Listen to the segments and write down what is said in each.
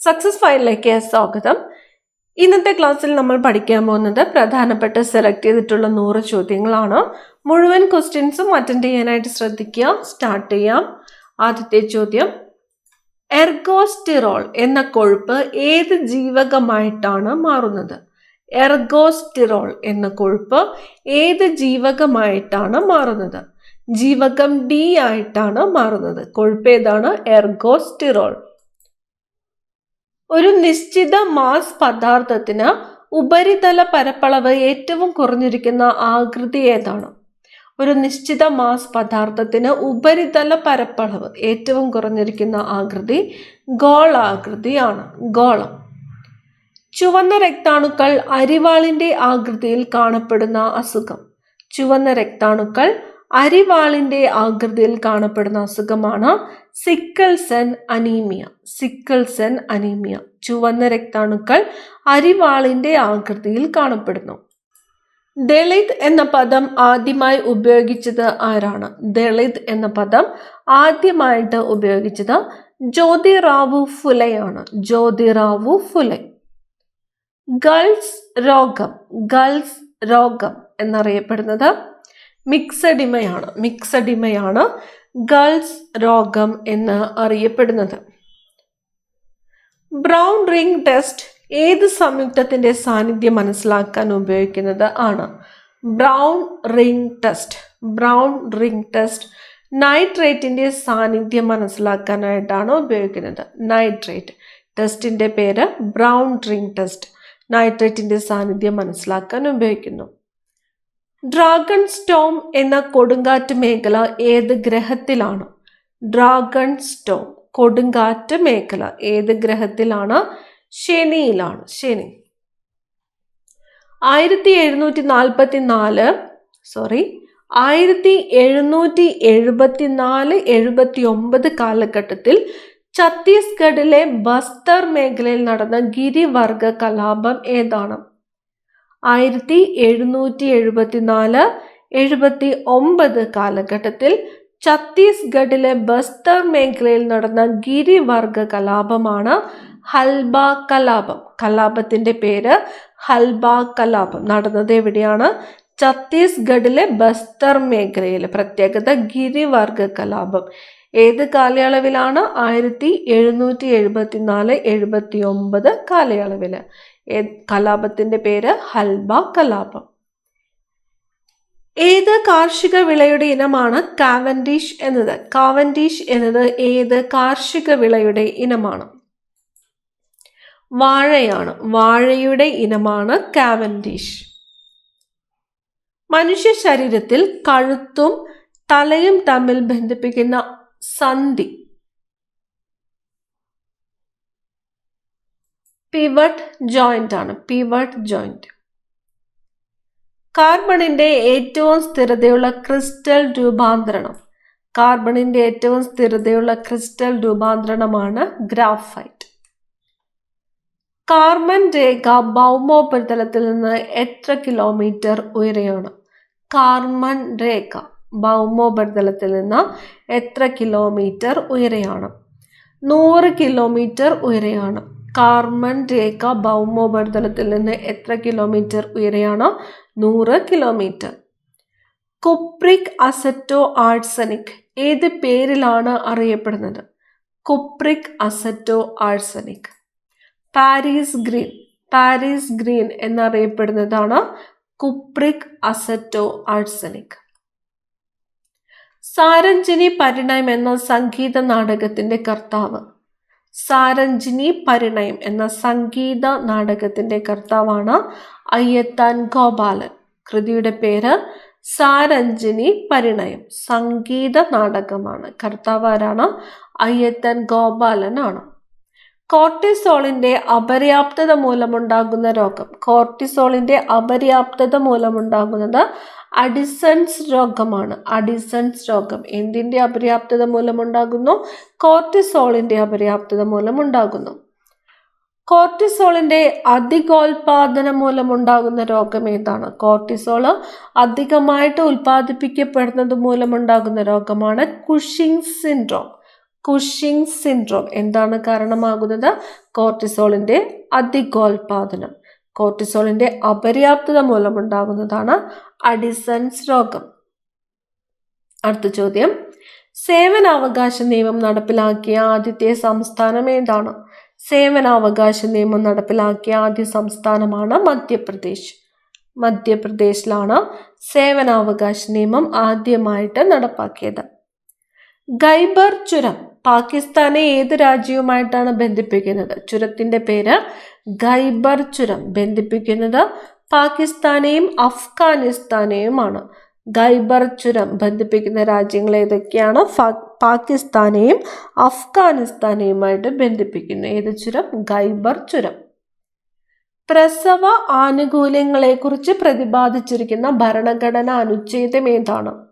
Success ഫയലിലേക്ക് സ്വാഗതം. ഇന്നത്തെ ക്ലാസ്സിൽ നമ്മൾ പഠിക്കാൻ പോകുന്നത് പ്രധാനപ്പെട്ട സെലക്ട് ചെയ്തിട്ടുള്ള 100 ചോദ്യങ്ങളാണ്. മുഴുവൻ ക്വസ്റ്റ്യൻസും അറ്റൻഡ് ചെയ്യാനായിട്ട് ശ്രദ്ധിക്കുക. സ്റ്റാർട്ട് ചെയ്യാം. ആദ്യത്തെ ചോദ്യം, എർഗോസ്റ്റിറോൾ എന്ന കൊഴുപ്പ് ഏത് ജീവകമായിട്ടാണ് മാറുന്നത്? എർഗോസ്റ്റിറോൾ എന്ന കൊഴുപ്പ് ഏത് ജീവകമായിട്ടാണ് മാറുന്നത്? ജീവകം ഡി ആയിട്ടാണ് മാറുന്നത്. കൊഴുപ്പ് ഏതാണ്? എർഗോസ്റ്റിറോൾ. ഒരു നിശ്ചിത മാസ് പദാർത്ഥത്തിന് ഉപരിതല പരപ്പളവ് ഏറ്റവും കുറഞ്ഞിരിക്കുന്ന ആകൃതി ഏതാണ്? ഒരു നിശ്ചിത മാസ് പദാർത്ഥത്തിന് ഉപരിതല പരപ്പളവ് ഏറ്റവും കുറഞ്ഞിരിക്കുന്ന ആകൃതി ഗോളാകൃതിയാണ്. ഗോളം. ചുവന്ന രക്താണുക്കൾ അരിവാളിന്റെ ആകൃതിയിൽ കാണപ്പെടുന്ന അസുഖം. ചുവന്ന രക്താണുക്കൾ അരിവാളിന്റെ ആകൃതിയിൽ കാണപ്പെടുന്ന അസുഖമാണ് sickle cell anaemia. Sickle cell anaemia. ചുവന്ന രക്താണുക്കൾ അരിവാളിന്റെ ആകൃതിയിൽ കാണപ്പെടുന്നു. ദളിത് എന്ന പദം ആദ്യമായി ഉപയോഗിച്ചത് ആരാണ്? ദളിത് എന്ന പദം ആദ്യമായിട്ട് ഉപയോഗിച്ചത് ജ്യോതിറാവു ഫുലെയാണ്. ജ്യോതിറാവു ഫുലെ. ഗൾസ് രോഗം. ഗൾസ് രോഗം എന്നറിയപ്പെടുന്നത് മിക്സഡിമയാണ്. മിക്സഡിമയാണ് ഗൾസ് രോഗം എന്ന് അറിയപ്പെടുന്നത്. ബ്രൗൺ റിംഗ് ടെസ്റ്റ് ഏത് സംയുക്തത്തിന്റെ സാന്നിധ്യം മനസ്സിലാക്കാൻ ഉപയോഗിക്കുന്നത് ആണ്? Brown ring test. Brown ring test നൈട്രേറ്റിന്റെ സാന്നിധ്യം മനസ്സിലാക്കാനായിട്ടാണ് ഉപയോഗിക്കുന്നത്. നൈട്രേറ്റ്. ടെസ്റ്റിന്റെ പേര് ബ്രൗൺ റിംഗ് ടെസ്റ്റ്. നൈട്രേറ്റിന്റെ സാന്നിധ്യം മനസ്സിലാക്കാൻ ഉപയോഗിക്കുന്നു. ഡ്രാഗൺ സ്റ്റോം എന്ന കൊടുങ്കാറ്റ് മേഖല ഏത് ഗ്രഹത്തിലാണ്? ഡ്രാഗൺ സ്റ്റോം കൊടുങ്കാറ്റ് മേഖല ഏത് ഗ്രഹത്തിലാണ്? ശനിയിലാണ്. ശനി. 1774-79 കാലഘട്ടത്തിൽ ഛത്തീസ്ഗഡിലെ ബസ്തർ മേഖലയിൽ നടന്ന ഗിരിവർഗ കലാപം ഏതാണ്? 1774-79 കാലഘട്ടത്തിൽ ഛത്തീസ്ഗഡിലെ ബസ്തർ മേഖലയിൽ നടന്ന ഗിരിവർഗ കലാപമാണ് ഹൽബ കലാപം. കലാപത്തിന്റെ പേര് ഹൽബ കലാപം. നടന്നത് എവിടെയാണ്? ഛത്തീസ്ഗഡിലെ ബസ്തർ മേഖലയിൽ. പ്രത്യേകത ഗിരിവർഗ കലാപം. ഏത് കാലയളവിലാണ്? 1774-79 കാലയളവില്. കലാപത്തിന്റെ പേര് ഹൽബ കലാപം. ഏത് കാർഷിക വിളയുടെ ഇനമാണ് കാവൻഡിഷ് എന്നത്? കാവൻഡിഷ് എന്നത് ഏത് കാർഷിക വിളയുടെ ഇനമാണ്? വാഴയാണ്. വാഴയുടെ ഇനമാണ് കാവൻഡിഷ്. മനുഷ്യ ശരീരത്തിൽ കഴുത്തും തലയും തമ്മിൽ ബന്ധിപ്പിക്കുന്ന സന്ധി പിവട്ട് ജോയിന്റ് ആണ്. Pivot joint. കാർബണിന്റെ ഏറ്റവും സ്ഥിരതയുള്ള ക്രിസ്റ്റൽ രൂപാന്തരണം. കാർബണിന്റെ ഏറ്റവും സ്ഥിരതയുള്ള ക്രിസ്റ്റൽ രൂപാന്തരണമാണ് ഗ്രാഫൈറ്റ്. കാർബൺ രേഖ ഭൗമോപരിതലത്തിൽ നിന്ന് എത്ര കിലോമീറ്റർ ഉയരെയാണ്? കാർബൺ രേഖ ഭൗമോപരിതലത്തിൽ നിന്ന് എത്ര കിലോമീറ്റർ ഉയരെയാണ്? 100 കിലോമീറ്റർ ഉയരെയാണ്. കാർബൺ രേഖ ഭൗമോപരിതലത്തിൽ നിന്ന് എത്ര കിലോമീറ്റർ ഉയരെയാണ്? 100 കിലോമീറ്റർ. കുപ്രിക് അസറ്റോ ആഴ്സനിക് ഏത് പേരിലാണ് അറിയപ്പെടുന്നത്? Cupric aceto arsenic. Paris green. Paris green എന്നറിയപ്പെടുന്നതാണ് cupric aceto arsenic. Saranjini Parinayam എന്ന സംഗീത നാടകത്തിന്റെ കർത്താവ്. സാരഞ്ജിനി പരിണയം എന്ന സംഗീത നാടകത്തിന്റെ കർത്താവാണ് അയ്യത്താൻ ഗോപാലൻ. കൃതിയുടെ പേര് സാരഞ്ജിനി പരിണയം. സംഗീത നാടകമാണ്. കർത്താവ് ആരാണ്? അയ്യത്താൻ ഗോപാലൻ ആണ്. കോർട്ടിസോളിന്റെ അപര്യാപ്തത മൂലമുണ്ടാകുന്ന രോഗം. കോർട്ടിസോളിന്റെ അപര്യാപ്തത മൂലമുണ്ടാകുന്നത് അഡിസൺസ് രോഗമാണ്. അഡിസൺസ് രോഗം എന്തിന്റെ അപര്യാപ്തത മൂലമുണ്ടാകുന്നു? കോർട്ടിസോളിന്റെ അപര്യാപ്തത മൂലമുണ്ടാകുന്നു. കോർട്ടിസോളിന്റെ അധികോൽപാദനം മൂലമുണ്ടാകുന്ന രോഗം ഏതാണ്? കോർട്ടിസോള് അധികമായിട്ട് ഉൽപ്പാദിപ്പിക്കപ്പെടുന്നത് മൂലമുണ്ടാകുന്ന രോഗമാണ് കുഷിംഗ് സിൻഡ്രോം. കുഷിംഗ് സിൻഡ്രോം എന്താണ് കാരണമാകുന്നത്? കോർട്ടിസോളിന്റെ അധികോൽപാദനം. കോർട്ടിസോളിന്റെ അപര്യാപ്തത മൂലമുണ്ടാകുന്നതാണ് അഡിസൺസ് രോഗം. അടുത്ത ചോദ്യം, സേവനാവകാശ നിയമം നടപ്പിലാക്കിയ ആദ്യത്തെ സംസ്ഥാനം ഏതാണ്? സേവനാവകാശ നിയമം നടപ്പിലാക്കിയ ആദ്യ സംസ്ഥാനമാണ് മധ്യപ്രദേശ്. മധ്യപ്രദേശിലാണ് സേവനാവകാശ നിയമം ആദ്യമായിട്ട് നടപ്പാക്കിയത്. ഖൈബർ ചുരം പാകിസ്ഥാനെ ഏത് രാജ്യവുമായിട്ടാണ് ബന്ധിപ്പിക്കുന്നത്? ചുരത്തിന്റെ പേര് ഖൈബർ ചുരം. ബന്ധിപ്പിക്കുന്നത് പാകിസ്ഥാനെയും അഫ്ഗാനിസ്ഥാനെയുമാണ്. ഖൈബർ ചുരം ബന്ധിപ്പിക്കുന്ന രാജ്യങ്ങൾ ഏതൊക്കെയാണ്? പാകിസ്ഥാനെയും അഫ്ഗാനിസ്ഥാനെയുമായിട്ട് ബന്ധിപ്പിക്കുന്നു. ഏത് ചുരം? ഖൈബർ ചുരം. പ്രസവ ആനുകൂല്യങ്ങളെ കുറിച്ച് പ്രതിപാദിച്ചിരിക്കുന്ന ഭരണഘടനാ അനുച്ഛേദം ഏതാണ്?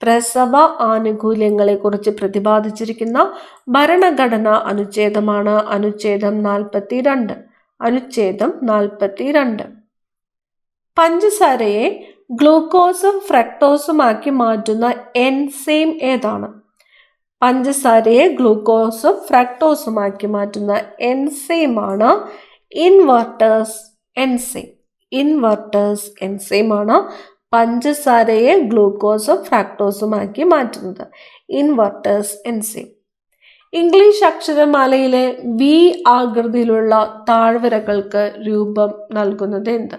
പ്രസവ ആനുകൂല്യങ്ങളെ കുറിച്ച് പ്രതിപാദിച്ചിരിക്കുന്ന ഭരണഘടനാ അനുച്ഛേദമാണ് അനുച്ഛേദം 42. അനുച്ഛേദം 42. പഞ്ചസാരയെ ഗ്ലൂക്കോസും ഫ്രക്ടോസുമാക്കി മാറ്റുന്ന എൻസൈം ഏതാണ്? പഞ്ചസാരയെ ഗ്ലൂക്കോസും ഫ്രക്ടോസുമാക്കി മാറ്റുന്ന എൻസൈമാണ് ഇൻവെർട്ടേഴ്സ് എൻസൈം. ഇൻവെർട്ടേഴ്സ് എൻസൈമാണ് പഞ്ചസാരയെ ഗ്ലൂക്കോസും ഫ്രക്ടോസുമാക്കി മാറ്റുന്നത്. Inverters enzyme. ഇംഗ്ലീഷ് അക്ഷരമാലയിലെ വി ആകൃതിയിലുള്ള താഴ്വരകൾക്ക് രൂപം നൽകുന്നത് എന്ത്?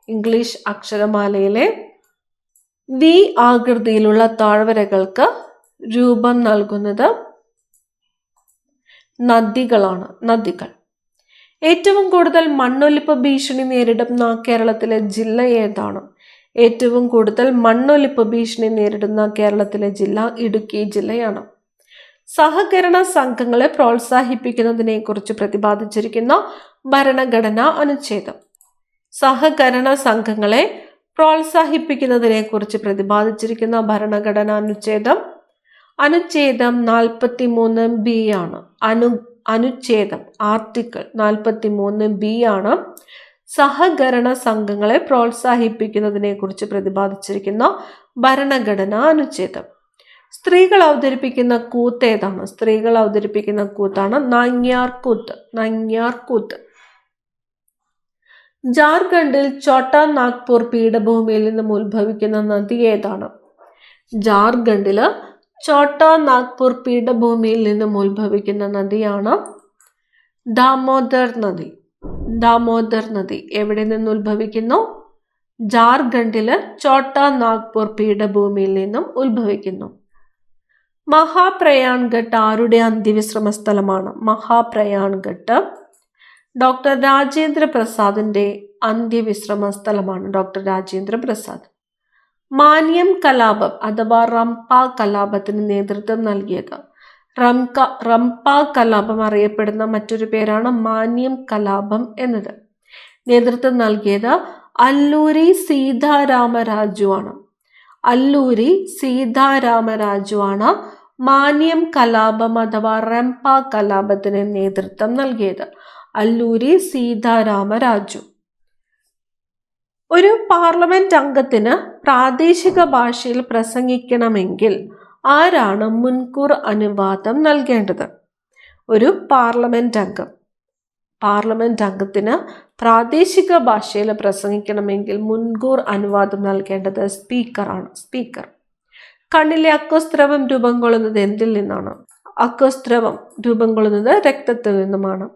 ഇംഗ്ലീഷ് അക്ഷരമാലയിലെ വി ആകൃതിയിലുള്ള താഴ്വരകൾക്ക് രൂപം നൽകുന്നത് നദികളാണ്. നദികൾ. ഏറ്റവും കൂടുതൽ മണ്ണൊലിപ്പ് ഭീഷണി നേരിടുന്ന കേരളത്തിലെ ജില്ല ഏതാണ്? ഏറ്റവും കൂടുതൽ മണ്ണൊലിപ്പ് ഭീഷണി നേരിടുന്ന കേരളത്തിലെ ജില്ല ഇടുക്കി ജില്ലയാണ്. സഹകരണ സംഘങ്ങളെ പ്രോത്സാഹിപ്പിക്കുന്നതിനെ കുറിച്ച് പ്രതിപാദിച്ചിരിക്കുന്ന ഭരണഘടനാ അനുച്ഛേദം. സഹകരണ സംഘങ്ങളെ പ്രോത്സാഹിപ്പിക്കുന്നതിനെ കുറിച്ച് പ്രതിപാദിച്ചിരിക്കുന്ന ഭരണഘടനാ അനുച്ഛേദം അനുച്ഛേദം 43B ആണ്. അനുച്ഛേദം ആർട്ടിക്കിൾ 43B ആണ് സഹകരണ സംഘങ്ങളെ പ്രോത്സാഹിപ്പിക്കുന്നതിനെ കുറിച്ച് പ്രതിപാദിച്ചിരിക്കുന്ന ഭരണഘടനാ അനുച്ഛേദം. സ്ത്രീകൾ അവതരിപ്പിക്കുന്ന കൂത്ത് ഏതാണ്? സ്ത്രീകൾ അവതരിപ്പിക്കുന്ന കൂത്താണ് നങ്ങ്യാർ കൂത്ത്. നങ്ങ്യാർ കൂത്ത്. ജാർഖണ്ഡിൽ ഛോട്ടാ നാഗ്പൂർ പീഠഭൂമിയിൽ നിന്നും ഉത്ഭവിക്കുന്ന നദി ഏതാണ്? ജാർഖണ്ഡില് ഛോട്ടാ നാഗ്പൂർ പീഠഭൂമിയിൽ നിന്നും ഉത്ഭവിക്കുന്ന നദിയാണ് ദാമോദർ നദി. ദാമോദർ നദി എവിടെ നിന്ന് ഉത്ഭവിക്കുന്നു? ജാർഖണ്ഡില് ഛോട്ടാ നാഗ്പൂർ പീഠഭൂമിയിൽ നിന്നും ഉത്ഭവിക്കുന്നു. മഹാപ്രയാൺഘട്ട് ആരുടെ അന്ത്യവിശ്രമ സ്ഥലമാണ്? മഹാപ്രയാൺഘട്ട് ഡോക്ടർ രാജേന്ദ്ര പ്രസാദിന്റെ അന്ത്യവിശ്രമ സ്ഥലമാണ്. ഡോക്ടർ രാജേന്ദ്ര പ്രസാദ്. മാനിയം കലാപം അഥവാ റംപ കലാപത്തിന് നേതൃത്വം നൽകിയത്? റംപ കലാപം അറിയപ്പെടുന്ന മറ്റൊരു പേരാണ് മാനിയം കലാപം എന്നത്. നേതൃത്വം നൽകിയത് അല്ലൂരി സീതാരാമരാജു ആണ്. അല്ലൂരി സീതാരാമരാജു ആണ് മാനിയം കലാപം അഥവാ റംപ കലാപത്തിന് നേതൃത്വം നൽകിയത്. അല്ലൂരി സീതാരാമരാജു. ഒരു പാർലമെന്റ് അംഗത്തിന് പ്രാദേശിക ഭാഷയിൽ പ്രസംഗിക്കണമെങ്കിൽ ആരാണ് മുൻകൂർ അനുവാദം നൽകേണ്ടത്? ഒരു പാർലമെന്റ് അംഗത്തിന് പ്രാദേശിക ഭാഷയിൽ പ്രസംഗിക്കണമെങ്കിൽ മുൻകൂർ അനുവാദം നൽകേണ്ടത് സ്പീക്കറാണ്. സ്പീക്കർ. കണ്ണിലെ അക്വസ്രവം രൂപം കൊള്ളുന്നത് എന്തിൽ നിന്നാണ്? അക്വസ്രവം രൂപം കൊള്ളുന്നത് രക്തത്തിൽ നിന്നുമാണ്.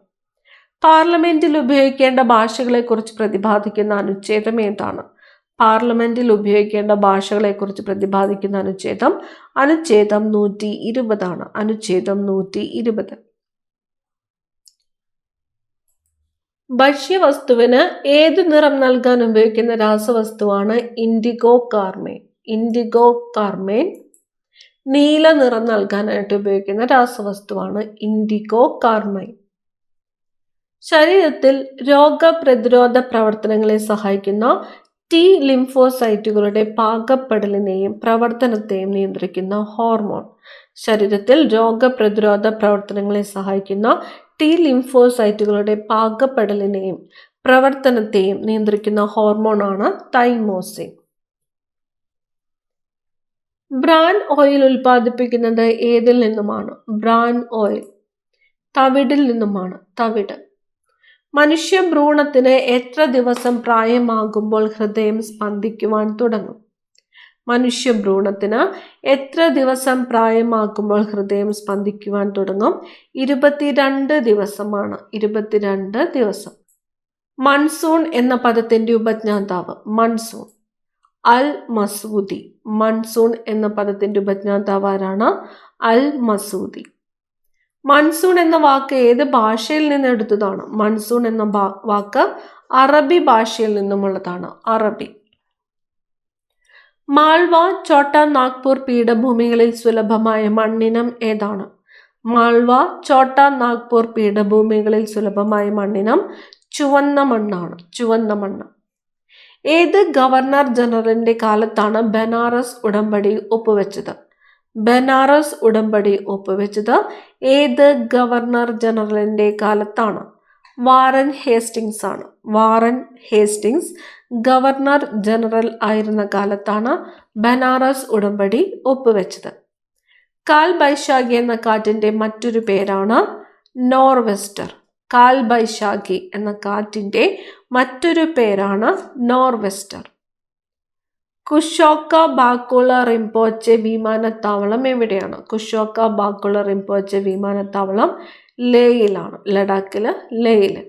പാർലമെന്റിൽ ഉപയോഗിക്കേണ്ട ഭാഷകളെ കുറിച്ച് പ്രതിപാദിക്കുന്ന അനുച്ഛേദം ഏതാണ്? പാർലമെന്റിൽ ഉപയോഗിക്കേണ്ട ഭാഷകളെ കുറിച്ച് പ്രതിപാദിക്കുന്ന അനുച്ഛേദം 120 ആണ്. അനുച്ഛേദം 120. ഭക്ഷ്യവസ്തുവിന് ഏത് നിറം നൽകാൻ ഉപയോഗിക്കുന്ന രാസവസ്തുവാണ് ഇൻഡിഗോ കാർമൈൻ? ഇൻഡിഗോ കാർമൈൻ നീല നിറം നൽകാനായിട്ട് ഉപയോഗിക്കുന്ന രാസവസ്തുവാണ് ഇൻഡിഗോ കാർമൈൻ. ശരീരത്തിൽ രോഗപ്രതിരോധ പ്രവർത്തനങ്ങളെ സഹായിക്കുന്ന ടി ലിംഫോസൈറ്റുകളുടെ പാകപ്പെടലിനെയും പ്രവർത്തനത്തെയും നിയന്ത്രിക്കുന്ന ഹോർമോൺ. ശരീരത്തിൽ രോഗപ്രതിരോധ പ്രവർത്തനങ്ങളെ സഹായിക്കുന്ന ടി ലിംഫോസൈറ്റുകളുടെ പാകപ്പെടലിനെയും പ്രവർത്തനത്തെയും നിയന്ത്രിക്കുന്ന ഹോർമോണാണ് തൈമോസിൻ. ബ്രാൻ ഓയിൽ ഉൽപ്പാദിപ്പിക്കുന്നത് ഏതിൽ നിന്നുമാണ്? ബ്രാൻ ഓയിൽ തവിടിൽ നിന്നുമാണ്. തവിട്. മനുഷ്യ ഭ്രൂണത്തിന് എത്ര ദിവസം പ്രായമാകുമ്പോൾ ഹൃദയം സ്പന്ദിക്കുവാൻ തുടങ്ങും? മനുഷ്യ ഭ്രൂണത്തിന് എത്ര ദിവസം പ്രായമാകുമ്പോൾ ഹൃദയം സ്പന്ദിക്കുവാൻ തുടങ്ങും? 22 ദിവസമാണ്. 22 ദിവസം. മൺസൂൺ എന്ന പദത്തിന്റെ ഉപജ്ഞാതാവ്? മൺസൂൺ. അൽ മസൂദി. മൺസൂൺ എന്ന പദത്തിന്റെ ഉപജ്ഞാതാവ് ആരാണ്? അൽ മസൂദി. മൺസൂൺ എന്ന വാക്ക് ഏത് ഭാഷയിൽ നിന്ന് എടുത്തതാണ്? മൺസൂൺ എന്ന വാക്ക് അറബി ഭാഷയിൽ നിന്നുമുള്ളതാണ്. അറബി. മാൾവ, ഛോട്ടാ നാഗ്പൂർ പീഠഭൂമികളിൽ സുലഭമായ മണ്ണിനം ഏതാണ്? മാൾവ, ഛോട്ടാ നാഗ്പൂർ പീഠഭൂമികളിൽ സുലഭമായ മണ്ണിനം ചുവന്ന മണ്ണാണ്. ചുവന്ന മണ്ണ്. ഏത് ഗവർണർ ജനറലിന്റെ കാലത്താണ് ബനാറസ് ഉടമ്പടി ഒപ്പുവെച്ചത്? ബനാറസ് ഉടമ്പടി ഒപ്പുവെച്ചത് ഏത് ഗവർണർ ജനറലിന്റെ കാലത്താണ്? വാറൻ ഹേസ്റ്റിങ്സ് ആണ്. വാറൻ ഹേസ്റ്റിങ്സ് ഗവർണർ ജനറൽ ആയിരുന്ന കാലത്താണ് ബനാറസ് ഉടമ്പടി ഒപ്പുവെച്ചത്. കാൽ ബൈശാഖി എന്ന കാറ്റിന്റെ മറ്റൊരു പേരാണ് നോർവെസ്റ്റർ. കാൽ ബൈശാഖി എന്ന കാറ്റിന്റെ മറ്റൊരു പേരാണ് നോർവെസ്റ്റർ. കുഷോക്ക ബാക്കുള റിംപോച്ചെ വിമാനത്താവളം എവിടെയാണ്? കുഷോക്ക ബാക്കുള റിംപോച്ചെ വിമാനത്താവളം ലേയിലാണ്. ലഡാക്കില് ലേയില്.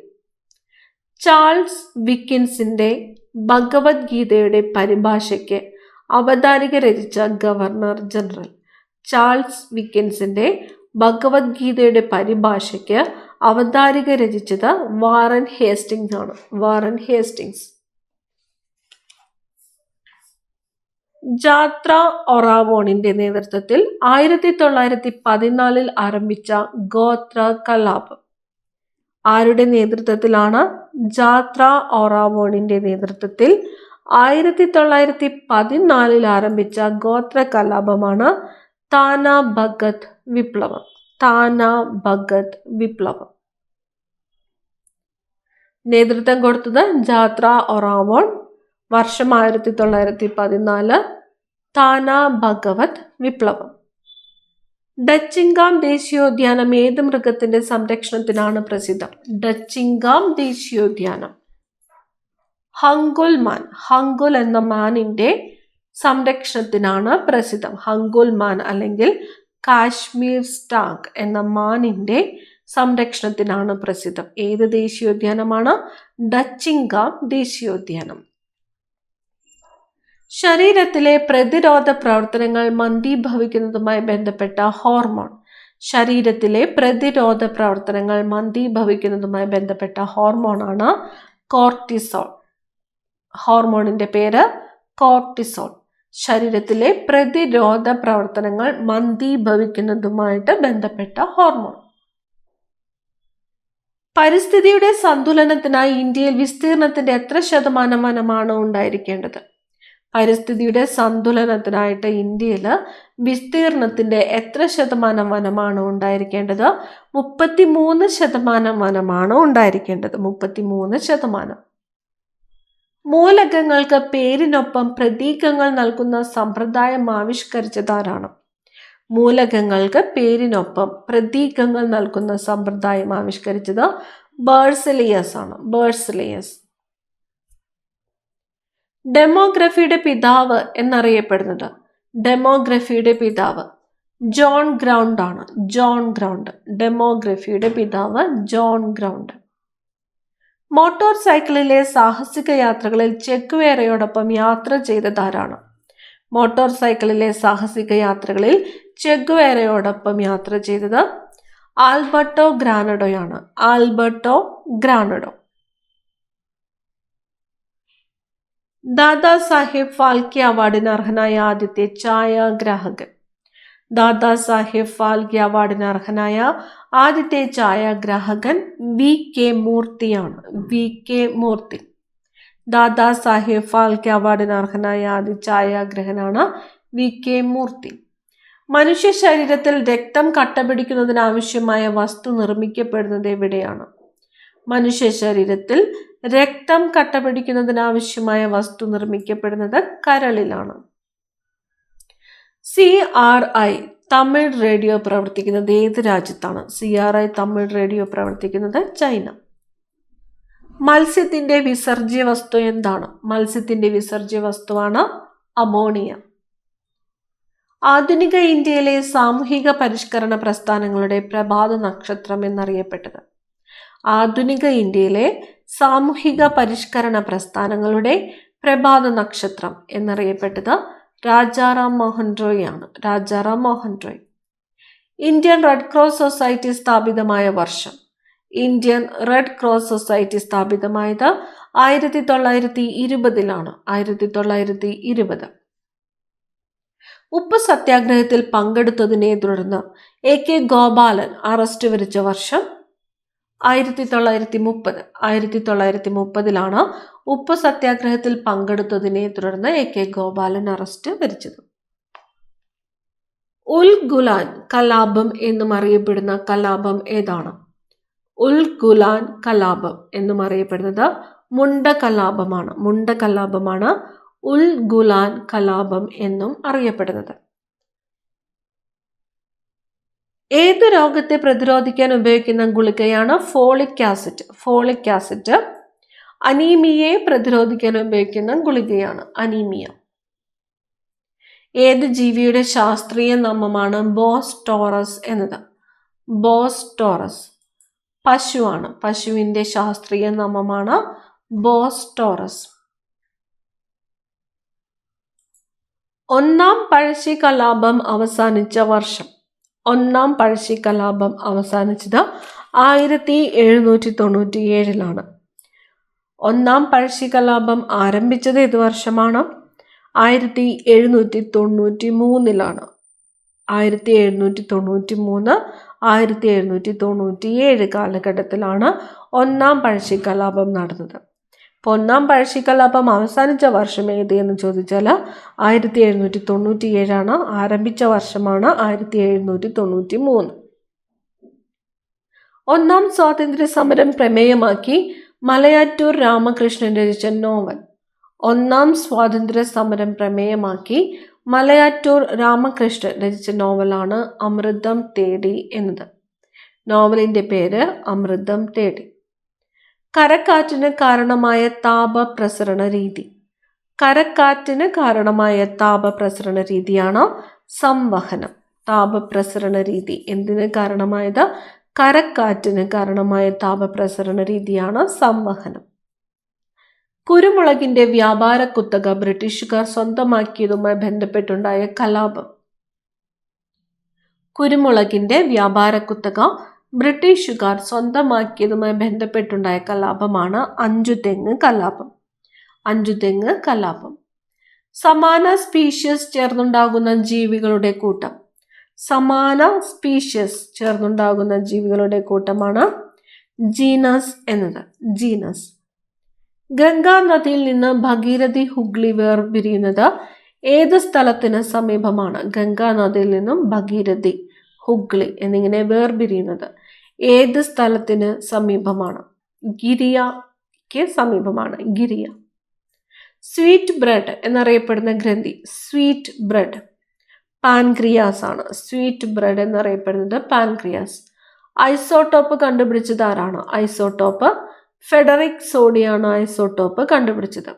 ചാൾസ് വിക്കിൻസിന്റെ ഭഗവത്ഗീതയുടെ പരിഭാഷയ്ക്ക് അവതാരിക രചിച്ച ഗവർണർ ജനറൽ? ചാൾസ് വിക്കിൻസിന്റെ ഭഗവത്ഗീതയുടെ പരിഭാഷയ്ക്ക് അവതാരിക രചിച്ചത് വാറൻ ഹേസ്റ്റിങ്സ് ആണ്. Warren Hastings. ജാത്ര ഒറാവോണിന്റെ നേതൃത്വത്തിൽ 1914 ആരംഭിച്ച ഗോത്ര കലാപം ആരുടെ നേതൃത്വത്തിലാണ്? ജാത്ര ഒറാവോണിന്റെ നേതൃത്വത്തിൽ 1914 ആരംഭിച്ച ഗോത്ര കലാപമാണ് താന ഭഗത് വിപ്ലവം. താന ഭഗത് വിപ്ലവം. നേതൃത്വം കൊടുത്തത് ജാത്ര ഒറാവോൺ. വർഷം 1914. താന ഭഗവത് വിപ്ലവം. ഡച്ചിംഗാം ദേശീയോദ്യാനം ഏത് മൃഗത്തിന്റെ സംരക്ഷണത്തിനാണ് പ്രസിദ്ധം? ഡച്ചിംഗാം ദേശീയോദ്യാനം ഹങ്കുൽ മാൻ. ഹങ്കുൽ എന്ന മാനിന്റെ സംരക്ഷണത്തിനാണ് പ്രസിദ്ധം. ഹങ്കുൽ മാൻ അല്ലെങ്കിൽ കാശ്മീർ സ്റ്റാഗ് എന്ന മാനിന്റെ സംരക്ഷണത്തിനാണ് പ്രസിദ്ധം. ഏത് ദേശീയോദ്യാനമാണ്? ഡച്ചിംഗാം ദേശീയോദ്യാനം. ശരീരത്തിലെ പ്രതിരോധ പ്രവർത്തനങ്ങൾ മന്ദീഭവിക്കുന്നതുമായി ബന്ധപ്പെട്ട ഹോർമോൺ? ശരീരത്തിലെ പ്രതിരോധ പ്രവർത്തനങ്ങൾ മന്ദീഭവിക്കുന്നതുമായി ബന്ധപ്പെട്ട ഹോർമോണാണ് കോർട്ടിസോൾ. ഹോർമോണിന്റെ പേര് കോർട്ടിസോൾ. ശരീരത്തിലെ പ്രതിരോധ പ്രവർത്തനങ്ങൾ മന്ദീഭവിക്കുന്നതുമായിട്ട് ബന്ധപ്പെട്ട ഹോർമോൺ. പരിസ്ഥിതിയുടെ സന്തുലനത്തിനായി ഇന്ത്യയിൽ വിസ്തീർണത്തിന്റെ എത്ര ശതമാനം വനമാണ് ഉണ്ടായിരിക്കേണ്ടത്? പരിസ്ഥിതിയുടെ സന്തുലനത്തിനായിട്ട് ഇന്ത്യയിൽ വിസ്തീർണത്തിന്റെ എത്ര ശതമാനം വനമാണ് ഉണ്ടായിരിക്കേണ്ടത്? 33% വനമാണ് ഉണ്ടായിരിക്കേണ്ടത്. 33%. മൂലകങ്ങൾക്ക് പേരിനൊപ്പം പ്രതീകങ്ങൾ നൽകുന്ന സമ്പ്രദായം ആവിഷ്കരിച്ചതാരാണ്? മൂലകങ്ങൾക്ക് പേരിനൊപ്പം പ്രതീകങ്ങൾ നൽകുന്ന സമ്പ്രദായം ആവിഷ്കരിച്ചത് ബേഴ്സലിയസ് ആണ്. ബേഴ്സലിയസ്. ഡെമോഗ്രഫിയുടെ പിതാവ് എന്നറിയപ്പെടുന്നത്? ഡെമോഗ്രഫിയുടെ പിതാവ് ജോൺ ഗ്രൗണ്ട് ആണ്. John Graunt. ഡെമോഗ്രഫിയുടെ പിതാവ് ജോൺ ഗ്രൗണ്ട്. മോട്ടോർ സൈക്കിളിലെ സാഹസിക യാത്രകളിൽ ചെഗ്വേരയോടൊപ്പം യാത്ര ചെയ്തതാരാണ്? മോട്ടോർ സൈക്കിളിലെ സാഹസിക യാത്രകളിൽ ചെഗ്വേരയോടൊപ്പം യാത്ര ചെയ്തത് ആൽബർട്ടോ ഗ്രാനഡോയാണ്. ആൽബർട്ടോ ഗ്രാനഡോ. ദാദാ സാഹേബ് ഫാൽക്കെ അവാർഡിന് അർഹനായ ആദ്യത്തെ ഛായാഗ്രാഹകൻ? ദാദാ സാഹേബ് ഫാൽക്കെ അവാർഡിന് അർഹനായ ആദ്യത്തെ ഛായാഗ്രാഹകൻ VK മൂർത്തിയാണ്. VK മൂർത്തി. ദാദാ സാഹേബ് ഫാൽക്കെ അവാർഡിന് അർഹനായ ആദ്യ ഛായാഗ്രഹനാണ് VK മൂർത്തി. മനുഷ്യ ശരീരത്തിൽ രക്തം കട്ടപിടിക്കുന്നതിനാവശ്യമായ വസ്തു നിർമ്മിക്കപ്പെടുന്നത് എവിടെയാണ്? മനുഷ്യ ശരീരത്തിൽ രക്തം കട്ടപിടിക്കുന്നതിനാവശ്യമായ വസ്തു നിർമ്മിക്കപ്പെടുന്നത് കരളിലാണ്. CRI തമിഴ് റേഡിയോ പ്രവർത്തിക്കുന്നത് ഏത് രാജ്യത്താണ്? CRI തമിഴ് റേഡിയോ പ്രവർത്തിക്കുന്നത് ചൈന. മത്സ്യത്തിന്റെ വിസർജ്യ വസ്തു എന്താണ്? മത്സ്യത്തിന്റെ വിസർജ്യ വസ്തുവാണ് അമോണിയ. ആധുനിക ഇന്ത്യയിലെ സാമൂഹിക പരിഷ്കരണ പ്രസ്ഥാനങ്ങളുടെ പ്രഭാത നക്ഷത്രം എന്നറിയപ്പെട്ടത്? ആധുനിക ഇന്ത്യയിലെ സാമൂഹിക പരിഷ്കരണ പ്രസ്ഥാനങ്ങളുടെ പ്രഭാത നക്ഷത്രം എന്നറിയപ്പെട്ടത് രാജാറാം മോഹൻ റോയ് ആണ്. Rajaram Mohan Roy. Indian red cross society സ്ഥാപിതമായ വർഷം? ഇന്ത്യൻ റെഡ് ക്രോസ് സൊസൈറ്റി സ്ഥാപിതമായത് 1920-ലാണ്. 1920. ഉപ്പ് സത്യാഗ്രഹത്തിൽ പങ്കെടുത്തതിനെ തുടർന്ന് AK ഗോപാലൻ അറസ്റ്റ് വരിച്ച വർഷം? 1930. 1930-ലാണ് ഉപ്പ് സത്യാഗ്രഹത്തിൽ പങ്കെടുത്തതിനെ തുടർന്ന് AK ഗോപാലൻ അറസ്റ്റ് വരിച്ചത്. ഉൽ ഗുലാൻ കലാപം എന്നും അറിയപ്പെടുന്ന കലാപം ഏതാണ്? ഉൽ ഗുലാൻ കലാപം എന്നും അറിയപ്പെടുന്നത് മുണ്ട കലാപമാണ്. മുണ്ട കലാപമാണ് ഉൽ ഗുലാൻ കലാപം എന്നും അറിയപ്പെടുന്നത്. ഏത് രോഗത്തെ പ്രതിരോധിക്കാൻ ഉപയോഗിക്കുന്ന ഗുളികയാണ് ഫോളിക് ആസിഡ്? ഫോളിക് ആസിഡ് അനീമിയയെ പ്രതിരോധിക്കാൻ ഉപയോഗിക്കുന്ന ഗുളികയാണ് അനീമിയ. ഏത് ജീവിയുടെ ശാസ്ത്രീയ നാമമാണ് ബോസ് ടോറസ് എന്നത്? ബോസ് ടോറസ് പശുവാണ്. പശുവിന്റെ ശാസ്ത്രീയ നാമമാണ് ബോസ് ടോറസ്. ഒന്നാം പഴശ്ശി കലാപം അവസാനിച്ച വർഷം? ഒന്നാം പഴശ്ശി കലാപം അവസാനിച്ചത് 1797-ലാണ്. ഒന്നാം പഴശ്ശി കലാപം ആരംഭിച്ചത് ഏത് വർഷമാണ്? 1793-ലാണ്. 1793, 1797 കാലഘട്ടത്തിലാണ് ഒന്നാം പഴശ്ശി കലാപം നടന്നത്. അപ്പോൾ ഒന്നാം പഴശ്ശി കലാപം അവസാനിച്ച വർഷം ഏത് എന്ന് ചോദിച്ചാൽ 1797ആണ്. ആരംഭിച്ച വർഷമാണ് 1793. ഒന്നാം സ്വാതന്ത്ര്യ സമരം പ്രമേയമാക്കി മലയാറ്റൂർ രാമകൃഷ്ണൻ രചിച്ച നോവൽ? ഒന്നാം സ്വാതന്ത്ര്യ സമരം പ്രമേയമാക്കി മലയാറ്റൂർ രാമകൃഷ്ണൻ രചിച്ച നോവലാണ് അമൃതം തേടി എന്നത്. നോവലിന്റെ പേര് അമൃതം തേടി. കരക്കാറ്റിന് കാരണമായ താപപ്രസരണ രീതി? കരക്കാറ്റിന് കാരണമായ താപപ്രസരണ രീതിയാണ് സംവഹനം. താപപ്രസരണ രീതി എന്തിന് കാരണമായത്? കരക്കാറ്റിന് കാരണമായ താപപ്രസരണ രീതിയാണ് സംവഹനം. കുരുമുളകിന്റെ വ്യാപാര കുത്തക ബ്രിട്ടീഷുകാർ സ്വന്തമാക്കിയതുമായി ബന്ധപ്പെട്ടുണ്ടായ കലാപം? കുരുമുളകിന്റെ വ്യാപാര കുത്തക ബ്രിട്ടീഷുകാർ സ്വന്തമാക്കിയതുമായി ബന്ധപ്പെട്ടുണ്ടായ കലാപമാണ് അഞ്ചുതെങ്ങ് കലാപം. അഞ്ചുതെങ്ങ് കലാപം. സമാന സ്പീഷ്യസ് ചേർന്നുണ്ടാകുന്ന ജീവികളുടെ കൂട്ടം? സമാന സ്പീഷ്യസ് ചേർന്നുണ്ടാകുന്ന ജീവികളുടെ കൂട്ടമാണ് ജീനസ് എന്നത്. ജീനസ്. ഗംഗാ നദിയിൽ നിന്ന് ഭഗീരഥി ഹുഗ്ലി വേർപിരിയുന്നത് ഏത് സ്ഥലത്തിന് സമീപമാണ്? ഗംഗാ നദിയിൽ നിന്നും ഭഗീരഥി ഹുഗ്ലി എന്നിങ്ങനെ വേർപിരിയുന്നത് ഏത് സ്ഥലത്തിന് സമീപമാണ്? ഗിരിയയ്ക്ക് സമീപമാണ്. ഗിരിയ. സ്വീറ്റ് ബ്രെഡ് എന്നറിയപ്പെടുന്ന ഗ്രന്ഥി? സ്വീറ്റ് ബ്രെഡ് പാൻക്രിയാസ് ആണ്. സ്വീറ്റ് ബ്രെഡ് എന്നറിയപ്പെടുന്നത് പാൻക്രിയാസ്. ഐസോട്ടോപ്പ് കണ്ടുപിടിച്ചത് ആരാണ്? ഐസോട്ടോപ്പ് ഫെഡറിക് സോഡിയാണ് ഐസോട്ടോപ്പ് കണ്ടുപിടിച്ചത്.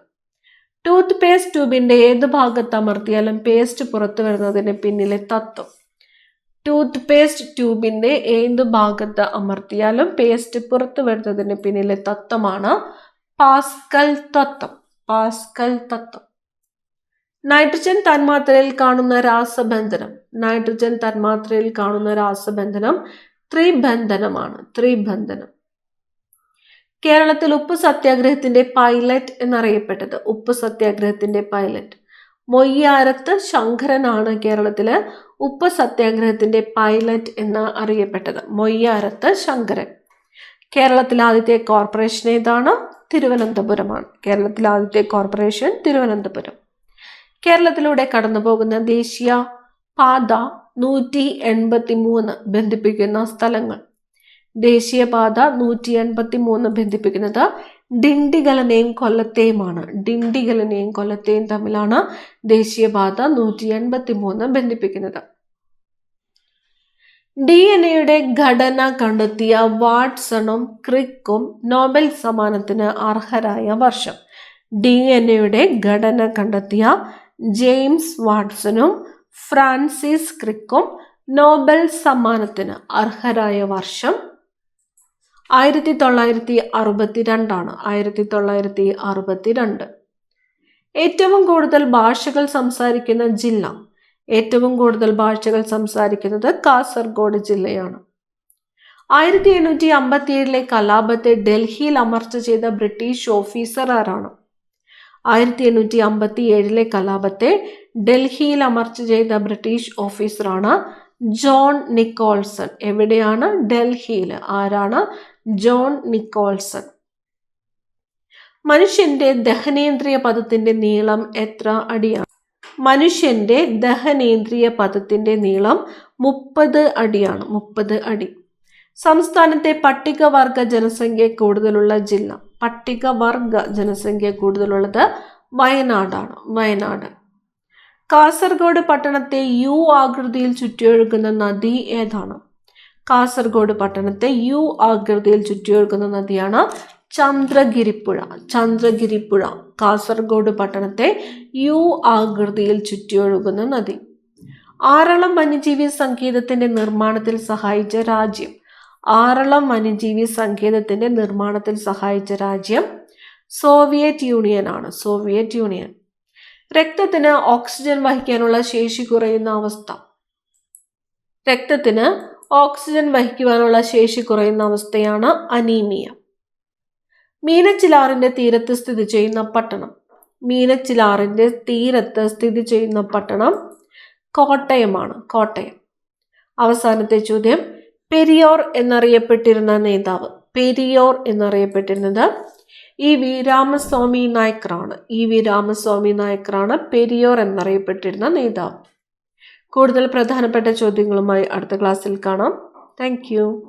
ടൂത്ത് പേസ്റ്റ് ട്യൂബിന്റെ ഏത് ഭാഗത്ത് അമർത്തിയാലും പേസ്റ്റ് പുറത്തു വരുന്നതിന് പിന്നിലെ തത്വം? ടൂത്ത് പേസ്റ്റ് ട്യൂബിന്റെ ഏത് ഭാഗത്ത് അമർത്തിയാലും പേസ്റ്റ് പുറത്തു വരുന്നതിന് പിന്നിലെ തത്വമാണ് പാസ്കൽ തത്വം. പാസ്കൽ തത്വം. നൈട്രജൻ തന്മാത്രയിൽ കാണുന്ന രാസബന്ധനം? നൈട്രജൻ തന്മാത്രയിൽ കാണുന്ന രാസബന്ധനം ത്രിബന്ധനമാണ്. ത്രിബന്ധനം. കേരളത്തിൽ ഉപ്പ് സത്യാഗ്രഹത്തിന്റെ പൈലറ്റ് എന്നറിയപ്പെട്ടത്? ഉപ്പ് സത്യാഗ്രഹത്തിന്റെ പൈലറ്റ് മൊയ്യാരത്ത് ശങ്കരനാണ് കേരളത്തില് ഉപ്പ് സത്യാഗ്രഹത്തിന്റെ പൈലറ്റ് എന്ന് അറിയപ്പെട്ടത്. മൊയ്യാരത്ത് ശങ്കരൻ. കേരളത്തിലെ ആദ്യത്തെ കോർപ്പറേഷൻ ഏതാണ്? തിരുവനന്തപുരമാണ്. കേരളത്തിലെ ആദ്യത്തെ കോർപ്പറേഷൻ തിരുവനന്തപുരം. കേരളത്തിലൂടെ കടന്നു പോകുന്ന ദേശീയ പാത 183 ബന്ധിപ്പിക്കുന്ന സ്ഥലങ്ങൾ? ദേശീയപാത 183 ബന്ധിപ്പിക്കുന്നത് ഡിണ്ടിഗലിനെയും കൊല്ലത്തെയുമാണ്. ഡിണ്ടിഗലിനെയും കൊല്ലത്തെയും തമ്മിലാണ് ദേശീയപാത 183 ബന്ധിപ്പിക്കുന്നത്. DNA ഘടന കണ്ടെത്തിയ വാട്സണും ക്രിക്കും നോബൽ സമ്മാനത്തിന് അർഹരായ വർഷം. DNA ഘടന കണ്ടെത്തിയ ജെയിംസ് വാട്സണും ഫ്രാൻസിസ് ക്രിക്കും നോബൽ സമ്മാനത്തിന് അർഹരായ വർഷം 1962 1962. ഏറ്റവും കൂടുതൽ ഭാഷകൾ സംസാരിക്കുന്ന ജില്ല. ഏറ്റവും കൂടുതൽ ഭാഷകൾ സംസാരിക്കുന്നത് കാസർഗോഡ് ജില്ലയാണ്. 1857 കലാപത്തെ ഡൽഹിയിൽ അമർച്ച ചെയ്ത ബ്രിട്ടീഷ് ഓഫീസർ ആരാണ്? 1857 കലാപത്തെ ഡൽഹിയിൽ അമർച്ച ചെയ്ത ബ്രിട്ടീഷ് ഓഫീസറാണ് ജോൺ നിക്കോൾസൺ. എവിടെയാണ്? ഡൽഹിയിൽ. ആരാണ്? John Nicholson. മനുഷ്യന്റെ ദഹനേന്ദ്രിയ പദത്തിന്റെ നീളം എത്ര അടിയാണ്? മനുഷ്യന്റെ ദഹനേന്ദ്രിയ പദത്തിന്റെ നീളം 30 അടിയാണ്. 30 അടി. സംസ്ഥാനത്തെ പട്ടികവർഗ ജനസംഖ്യ കൂടുതലുള്ള ജില്ല. പട്ടികവർഗ ജനസംഖ്യ കൂടുതലുള്ളത് വയനാടാണ്. വയനാട്. കാസർഗോഡ് പട്ടണത്തെ U ആകൃതിയിൽ ചുറ്റിയൊഴുകുന്ന നദി ഏതാണ്? കാസർഗോഡ് പട്ടണത്തെ U ആകൃതിയിൽ ചുറ്റിയൊഴുകുന്ന നദിയാണ് ചന്ദ്രഗിരിപ്പുഴ. ചന്ദ്രഗിരിപ്പുഴ കാസർഗോഡ് പട്ടണത്തെ U ആകൃതിയിൽ ചുറ്റിയൊഴുകുന്ന നദി. ആറളം വന്യജീവി സങ്കേതത്തിന്റെ നിർമ്മാണത്തിൽ സഹായിച്ച രാജ്യം. ആറളം വന്യജീവി സങ്കേതത്തിന്റെ നിർമ്മാണത്തിൽ സഹായിച്ച രാജ്യം സോവിയറ്റ് യൂണിയൻ ആണ്. Soviet union. രക്തത്തിന് ഓക്സിജൻ വഹിക്കാനുള്ള ശേഷി കുറയുന്ന അവസ്ഥ. രക്തത്തിന് ഓക്സിജൻ വഹിക്കുവാനുള്ള ശേഷി കുറയുന്ന അവസ്ഥയാണ് അനീമിയ. മീനച്ചിലാറിന്റെ തീരത്ത് സ്ഥിതി ചെയ്യുന്ന പട്ടണം. മീനച്ചിലാറിന്റെ തീരത്ത് സ്ഥിതി ചെയ്യുന്ന പട്ടണം കോട്ടയമാണ്. കോട്ടയം. അവസാനത്തെ ചോദ്യം, പെരിയോർ എന്നറിയപ്പെട്ടിരുന്ന നേതാവ്. പെരിയോർ എന്നറിയപ്പെട്ടിരുന്നത് EV രാമസ്വാമി നായ്ക്കറാണ്. EV രാമസ്വാമി നായ്ക്കറാണ് പെരിയോർ എന്നറിയപ്പെട്ടിരുന്ന നേതാവ്. കൂടുതൽ പ്രധാനപ്പെട്ട ചോദ്യങ്ങളുമായി അടുത്ത ക്ലാസ്സിൽ കാണാം. Thank you.